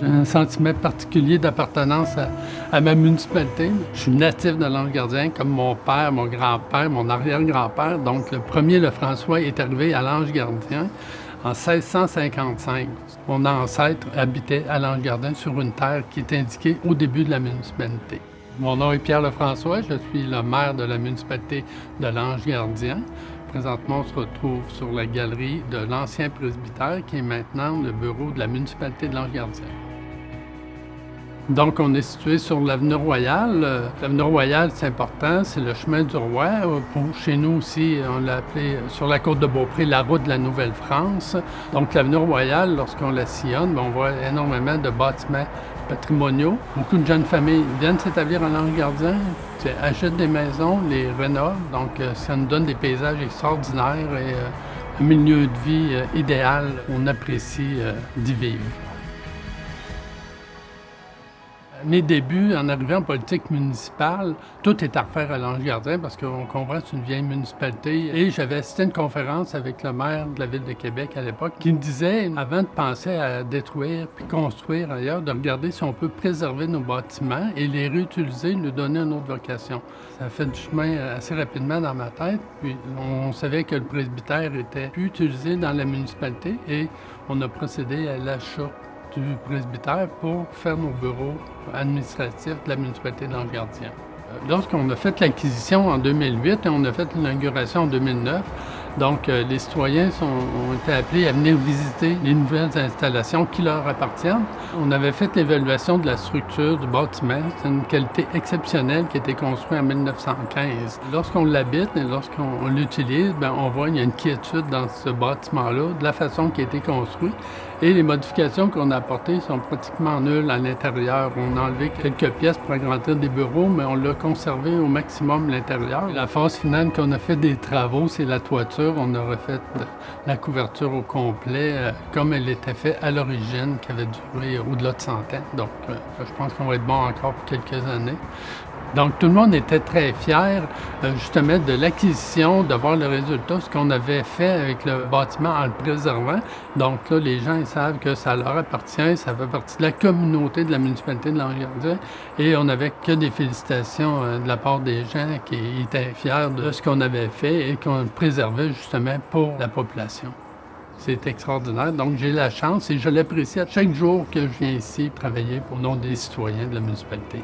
un sentiment particulier d'appartenance à ma municipalité. Je suis natif de l'Anse-Gardien, comme mon père, mon grand-père, mon arrière-grand-père. Donc, le premier Lefrançois est arrivé à l'Anse-Gardien en 1655. Mon ancêtre habitait à l'Anse-Gardien sur une terre qui est indiquée au début de la municipalité. Mon nom est Pierre Lefrançois, je suis le maire de la municipalité de l'Anse-Gardien. Présentement, on se retrouve sur la galerie de l'ancien presbytère qui est maintenant le bureau de la municipalité de l'Anse-Gardien. Donc, on est situé sur l'avenue Royale. L'avenue Royale, c'est important, c'est le chemin du roi. Pour chez nous aussi, on l'a appelé sur la côte de Beaupré, la route de la Nouvelle-France. Donc, l'avenue Royale, lorsqu'on la sillonne, on voit énormément de bâtiments patrimoniaux. Beaucoup de jeunes familles viennent s'établir à l'Anse-Gardien, achètent des maisons, les rénovent. Donc, ça nous donne des paysages extraordinaires et un milieu de vie idéal. On apprécie d'y vivre. Mes débuts, en arrivant en politique municipale, tout est à refaire à l'Anse-Gardien parce qu'on comprend que c'est une vieille municipalité. Et j'avais assisté à une conférence avec le maire de la Ville de Québec à l'époque qui me disait, avant de penser à détruire puis construire ailleurs, de regarder si on peut préserver nos bâtiments et les réutiliser, nous donner une autre vocation. Ça a fait du chemin assez rapidement dans ma tête. Puis on savait que le presbytère était plus utilisé dans la municipalité et on a procédé à l'achat du presbytère pour faire nos bureaux administratifs de la municipalité de l'Anse-Gardien. Lorsqu'on a fait l'acquisition en 2008 et on a fait l'inauguration en 2009, donc les citoyens ont été appelés à venir visiter les nouvelles installations qui leur appartiennent. On avait fait l'évaluation de la structure du bâtiment. C'est une qualité exceptionnelle qui a été construite en 1915. Lorsqu'on l'habite et lorsqu'on l'utilise, on voit qu'il y a une quiétude dans ce bâtiment-là, de la façon qui a été construit. Et les modifications qu'on a apportées sont pratiquement nulles à l'intérieur. On a enlevé quelques pièces pour agrandir des bureaux, mais on l'a conservé au maximum l'intérieur. La phase finale qu'on a fait des travaux, c'est la toiture. On a refait la couverture au complet, comme elle était faite à l'origine, qui avait duré au-delà de 100 ans. Donc, je pense qu'on va être bon encore pour quelques années. Donc, tout le monde était très fier, justement, de l'acquisition, de voir le résultat, ce qu'on avait fait avec le bâtiment en le préservant. Donc là, les gens, ils savent que ça leur appartient, ça fait partie de la communauté de la municipalité de l'Anse-Gardien. Et on n'avait que des félicitations de la part des gens qui étaient fiers de ce qu'on avait fait et qu'on préservait, justement, pour la population. C'est extraordinaire. Donc, j'ai la chance et je l'apprécie à chaque jour que je viens ici travailler au nom des citoyens de la municipalité.